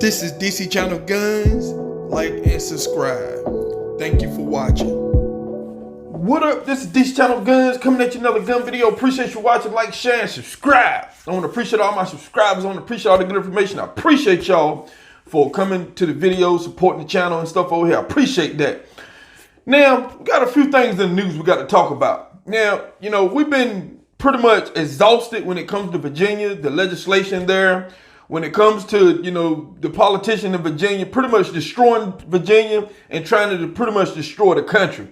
This is DC Channel Guns. Like and subscribe. Thank you for watching. What up? This is DC Channel Guns coming at you another gun video. Appreciate you watching. Like, share, and subscribe. I want to appreciate all my subscribers. I want to appreciate all the good information. I appreciate y'all for coming to the video, supporting the channel and stuff over here. I appreciate that. Now, we got a few things in the news we got to talk about. Now, we've been pretty much exhausted when it comes to Virginia, the legislation there. When it comes to, the politician in Virginia pretty much destroying Virginia and trying to pretty much destroy the country.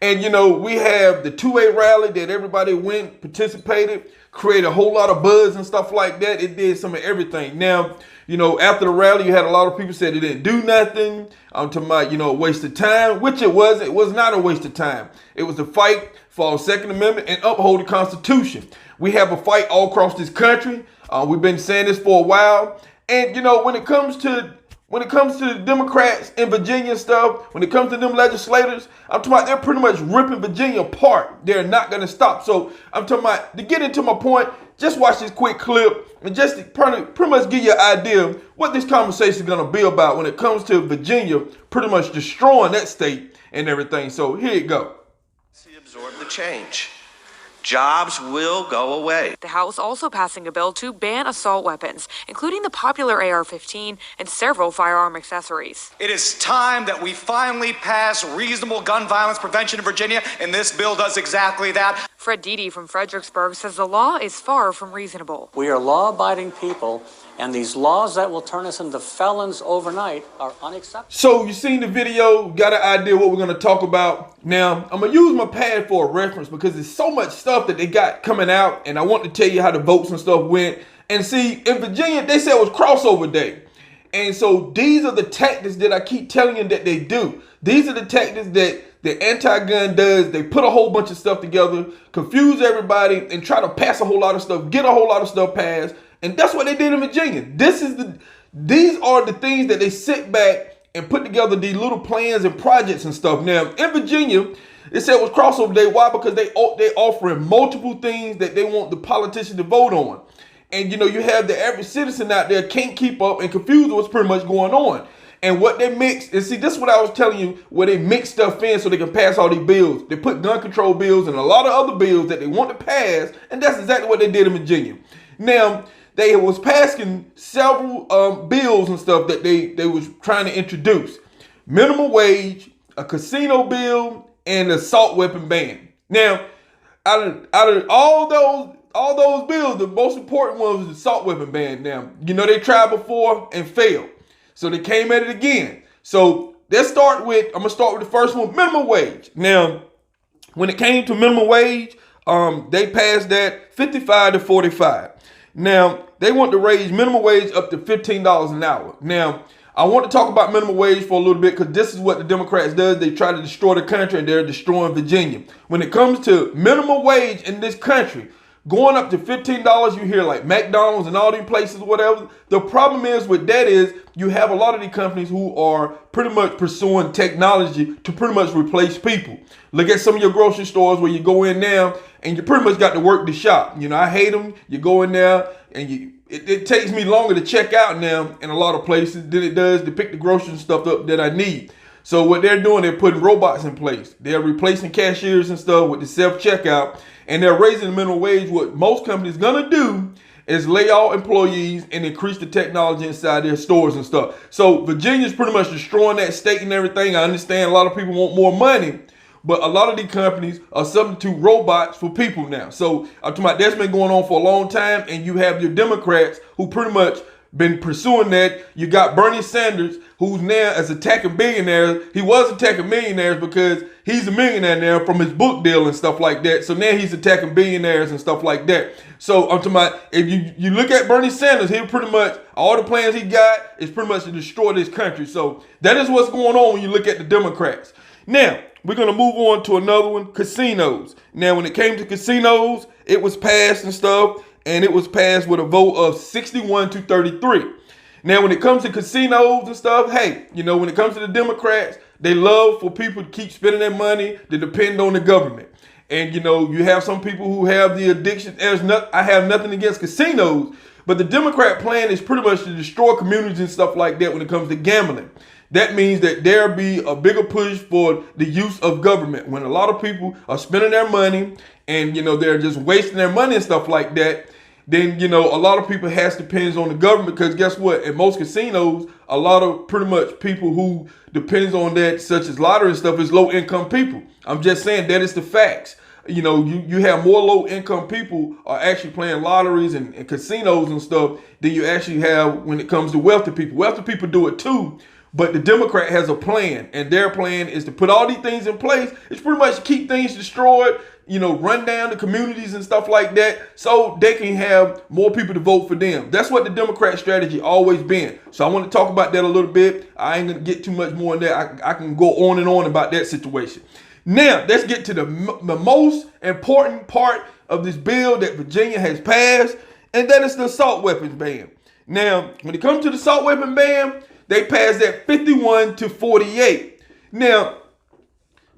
And, we have the 2A rally that everybody went, participated, created a whole lot of buzz and stuff like that. It did some of everything. Now, after the rally, you had a lot of people said it didn't do nothing. I'm talking about, a waste of time, which it was. It was not a waste of time. It was a fight for our Second Amendment and uphold the Constitution. We have a fight all across this country. We've been saying this for a while. And, when it comes to the Democrats in Virginia and stuff, when it comes to them legislators, I'm talking about they're pretty much ripping Virginia apart. They're not going to stop. So I'm talking about, to get into my point, just watch this quick clip and just to pretty much give you an idea of what this conversation is going to be about when it comes to Virginia pretty much destroying that state and everything. So here you go. Absorb the change. Jobs will go away. The House also passing a bill to ban assault weapons, including the popular AR-15 and several firearm accessories. It is time that we finally pass reasonable gun violence prevention in Virginia, and this bill does exactly that. Fred Deedy from Fredericksburg says the law is far from reasonable. We are law-abiding people, and these laws that will turn us into felons overnight are unacceptable. So you seen the video, got an idea what we're going to talk about. Now, I'm going to use my pad for a reference because there's so much stuff that they got coming out, and I want to tell you how the votes and stuff went. And see, in Virginia, they said it was crossover day. And so these are the tactics that I keep telling you that they do. These are the tactics that the anti-gun does. They put a whole bunch of stuff together, confuse everybody, and try to pass a whole lot of stuff, get a whole lot of stuff passed. And that's what they did in Virginia. These are the things that they sit back and put together these little plans and projects and stuff. Now, in Virginia, they said it was crossover day. Why? Because they offering multiple things that they want the politicians to vote on. And, you have the average citizen out there can't keep up and confused what's pretty much going on. And what they mix, and see, this is what I was telling you, where they mix stuff in so they can pass all these bills. They put gun control bills and a lot of other bills that they want to pass, and that's exactly what they did in Virginia. Now, they was passing several bills and stuff that they was trying to introduce. Minimum wage, a casino bill, and an assault weapon ban. Now, out of all those bills, the most important one was the assault weapon ban. Now, they tried before and failed. So they came at it again. So I'm gonna start with the first one, minimum wage. Now, when it came to minimum wage, they passed that 55 to 45. Now, they want to raise minimum wage up to $15 an hour. Now, I want to talk about minimum wage for a little bit because this is what the Democrats does. They try to destroy the country and they're destroying Virginia. When it comes to minimum wage in this country, going up to $15, you hear like McDonald's and all these places, whatever. The problem is with that is you have a lot of these companies who are pretty much pursuing technology to pretty much replace people. Look at some of your grocery stores where you go in now and you pretty much got to work the shop. I hate them. You go in there and it takes me longer to check out now in a lot of places than it does to pick the groceries and stuff up that I need. So what they're doing, they're putting robots in place. They're replacing cashiers and stuff with the self-checkout, and they're raising the minimum wage. What most companies gonna do is lay off employees and increase the technology inside their stores and stuff. So Virginia's pretty much destroying that state and everything. I understand a lot of people want more money, but a lot of these companies are substitute robots for people now. So I'm talking about that's been going on for a long time, and you have your Democrats who pretty much been pursuing that. You got Bernie Sanders, who's now is attacking billionaires. He was attacking millionaires because he's a millionaire now from his book deal and stuff like that. So now he's attacking billionaires and stuff like that. So I'm talking about, if you look at Bernie Sanders, he pretty much, all the plans he got is pretty much to destroy this country. So that is what's going on when you look at the Democrats. Now, we're going to move on to another one, casinos. Now, when it came to casinos, it was passed and stuff. And it was passed with a vote of 61 to 33. Now, when it comes to casinos and stuff, hey, when it comes to the Democrats, they love for people to keep spending their money to depend on the government. And, you have some people who have the addiction. I have nothing against casinos, But the Democrat plan is pretty much to destroy communities and stuff like that when it comes to gambling. That means that there'll be a bigger push for the use of government. When a lot of people are spending their money and, they're just wasting their money and stuff like that, then, a lot of people has to depend on the government, because guess what? In most casinos, a lot of pretty much people who depends on that, such as lottery and stuff, is low income people. I'm just saying that is the facts. You have more low income people are actually playing lotteries and casinos and stuff than you actually have when it comes to wealthy people. Wealthy people do it too, but the Democrat has a plan, and their plan is to put all these things in place. It's pretty much keep things destroyed, run down the communities and stuff like that, so they can have more people to vote for them. That's what the Democrat strategy always been. So I want to talk about that a little bit. I ain't gonna get too much more in that. I can go on and on about that situation. Now, let's get to the most important part of this bill that Virginia has passed, and that is the assault weapons ban. Now, when it comes to the assault weapon ban, they passed that 51-48. Now,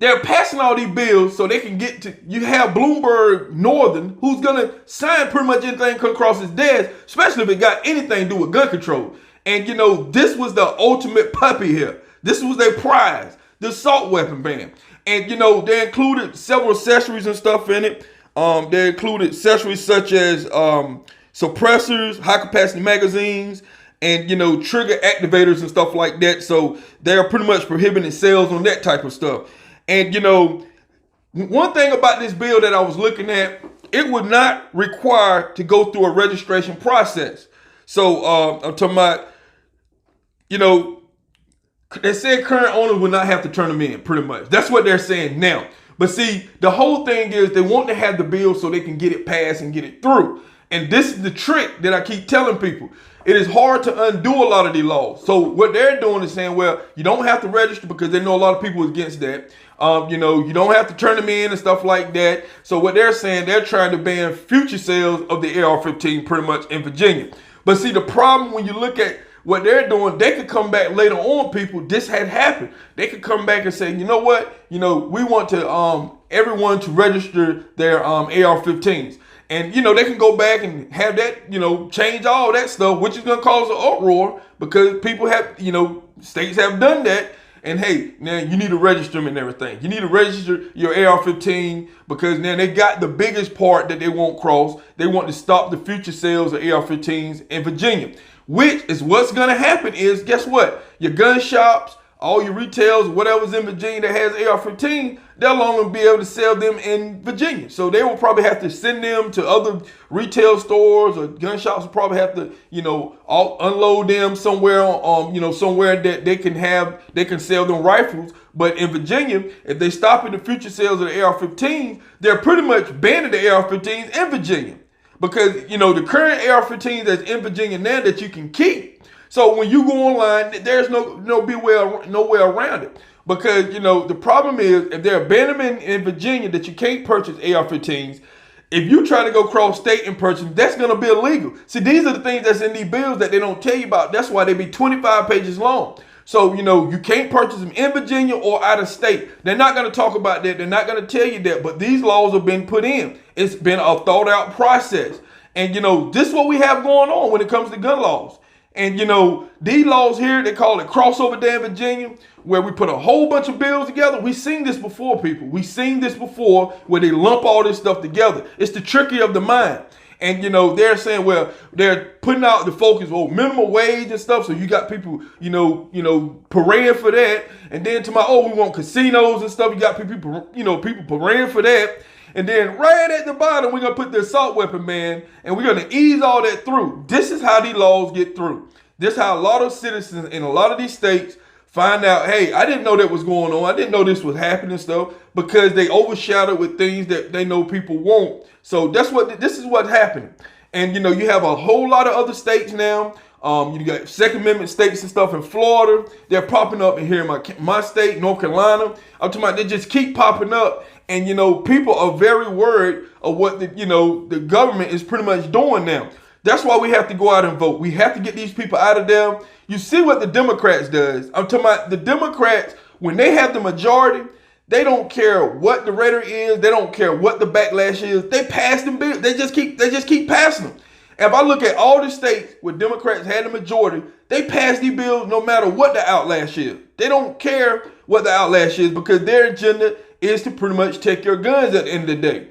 they're passing all these bills so they can get to, you have Bloomberg Northern, who's going to sign pretty much anything come across his desk, especially if it got anything to do with gun control. And, this was the ultimate puppy here. This was their prize, the assault weapon ban. And, they included several accessories and stuff in it. They included accessories such as suppressors, high-capacity magazines, and, trigger activators and stuff like that. So they're pretty much prohibiting sales on that type of stuff. And, one thing about this bill that I was looking at, it would not require to go through a registration process. So I'm talking about, they said current owners will not have to turn them in, pretty much. That's what they're saying now. But see, the whole thing is they want to have the bill so they can get it passed and get it through. And this is the trick that I keep telling people. It is hard to undo a lot of these laws. So what they're doing is saying, well, you don't have to register, because they know a lot of people are against that. You don't have to turn them in and stuff like that. So what they're saying, they're trying to ban future sales of the AR-15 pretty much in Virginia. But see, the problem when you look at what they're doing, they could come back later on, people, this had happened. They could come back and say, you know what? We want to everyone to register their AR-15s. And, they can go back and have that, change all that stuff, which is going to cause an uproar, because people have, states have done that. And hey, now you need to register them and everything. You need to register your AR-15, because now they got the biggest part that they won't cross. They want to stop the future sales of AR-15s in Virginia, which is what's going to happen is, guess what? Your gun shops, all your retails, whatever's in Virginia that has AR-15, they'll only be able to sell them in Virginia. So they will probably have to send them to other retail stores, or gun shops will probably have to, unload them somewhere somewhere that they can sell them rifles. But in Virginia, if they stop in the future sales of the AR-15s, they're pretty much banning the AR-15s in Virginia. Because, the current AR-15s that's in Virginia now that you can keep. So when you go online, there's no way around it. Because, the problem is, if they're banning them in Virginia that you can't purchase AR-15s, if you try to go cross state and purchase them, that's going to be illegal. See, these are the things that's in these bills that they don't tell you about. That's why they be 25 pages long. So, you can't purchase them in Virginia or out of state. They're not going to talk about that. They're not going to tell you that. But these laws have been put in. It's been a thought out process. And, this is what we have going on when it comes to gun laws. And, these laws here, they call it crossover day in Virginia, where we put a whole bunch of bills together. We've seen this before, people. We've seen this before, where they lump all this stuff together. It's the trickery of the mind. And, they're saying, well, they're putting out the focus on minimum wage and stuff. So you got people, parading for that. And then we want casinos and stuff. You got people parading for that. And then right at the bottom, we're going to put the assault weapon ban, and we're going to ease all that through. This is how these laws get through. This is how a lot of citizens in a lot of these states find out, hey, I didn't know that was going on. I didn't know this was happening and stuff, because they overshadowed with things that they know people won't. So this is what's happening. And, you have a whole lot of other states now. You got Second Amendment states and stuff in Florida. They're popping up in here in my state, North Carolina. I'm talking about they just keep popping up. And, people are very worried of what the government is pretty much doing now. That's why we have to go out and vote. We have to get these people out of there. You see what the Democrats does. I'm talking about the Democrats, when they have the majority, they don't care what the rhetoric is. They don't care what the backlash is. They pass them bills. They just keep passing them. If I look at all the states where Democrats had the majority, they pass these bills no matter what the outlash is. They don't care what the outlash is because their agenda is to pretty much take your guns at the end of the day.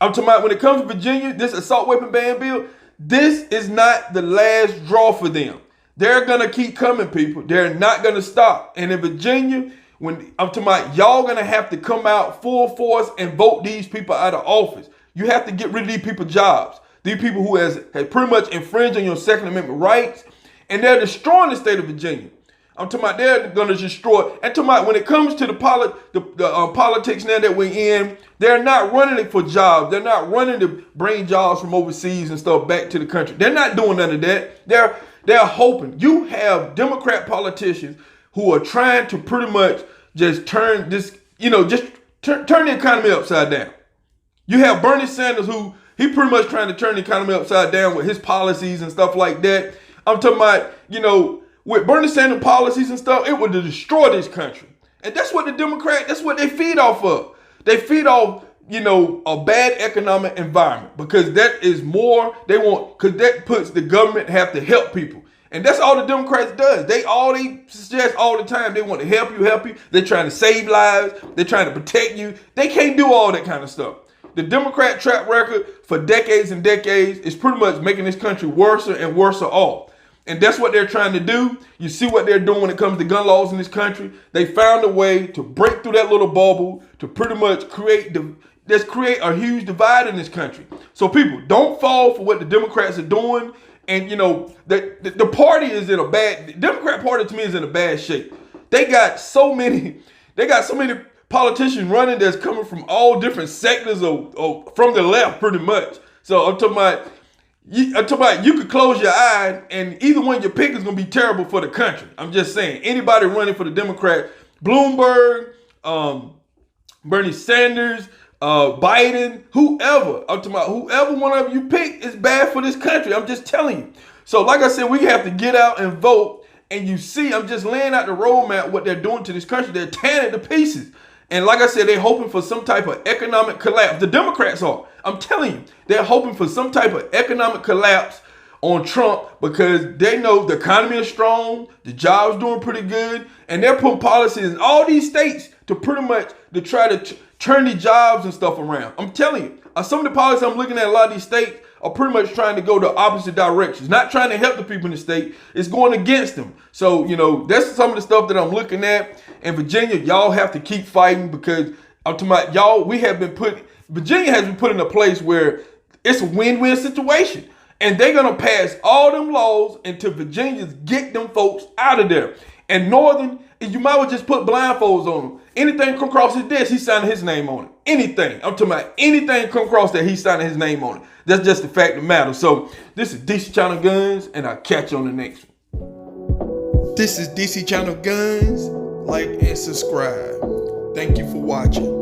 I'm talking about when it comes to Virginia, this assault weapon ban bill, this is not the last draw for them. They're going to keep coming, people. They're not going to stop. And in Virginia, when I'm talking about y'all going to have to come out full force and vote these people out of office. You have to get rid of these people's jobs. These people who has pretty much infringed on your Second Amendment rights. And they're destroying the state of Virginia. I'm talking about they're going to destroy. And talking about when it comes to the politics now that we're in, they're not running it for jobs. They're not running to bring jobs from overseas and stuff back to the country. They're not doing none of that. They're hoping. You have Democrat politicians who are trying to pretty much just turn this, turn the economy upside down. You have Bernie Sanders who he pretty much trying to turn the economy upside down with his policies and stuff like that. I'm talking about, with Bernie Sanders policies and stuff, it would destroy this country. And that's what that's what they feed off of. They feed off, a bad economic environment because that is more because that puts the government have to help people. And that's all the Democrats does. They suggest all the time. They want to help you. They're trying to save lives. They're trying to protect you. They can't do all that kind of stuff. The Democrat track record for decades and decades is pretty much making this country worse and worse off. And that's what they're trying to do. You see what they're doing when it comes to gun laws in this country. They found a way to break through that little bubble to pretty much create a huge divide in this country. So people, don't fall for what the Democrats are doing. And the party is the Democrat Party to me is in a bad shape. They got so many politicians running that's coming from all different sectors of from the left pretty much. So I'm talking about you could close your eyes and either one you pick is going to be terrible for the country. I'm just saying, anybody running for the Democrat, Bloomberg, Bernie Sanders, Biden, whoever, I'm talking about whoever one of you pick is bad for this country. I'm just telling you. So like I said, we have to get out and vote. And you see, I'm just laying out the roadmap, what they're doing to this country. They're tearing it to pieces. And like I said, they're hoping for some type of economic collapse. The Democrats are. I'm telling you, they're hoping for some type of economic collapse on Trump because they know the economy is strong, the jobs doing pretty good, and they're putting policies in all these states to pretty much to try to turn the jobs and stuff around. I'm telling you, some of the policies I'm looking at a lot of these states are pretty much trying to go the opposite directions, not trying to help the people in the state. It's going against them. So, that's some of the stuff that I'm looking at. In Virginia, y'all have to keep fighting because I'm talking about Virginia has been put in a place where it's a win-win situation. And they're going to pass all them laws until Virginians get them folks out of there. And Northern, you might well just put blindfolds on them. Anything come across his desk, he's signing his name on it. Anything. I'm talking about anything come across that, he's signing his name on it. That's just the fact of the matter. So this is DC Channel Guns, and I'll catch you on the next one. This is DC Channel Guns. Like and subscribe. Thank you for watching.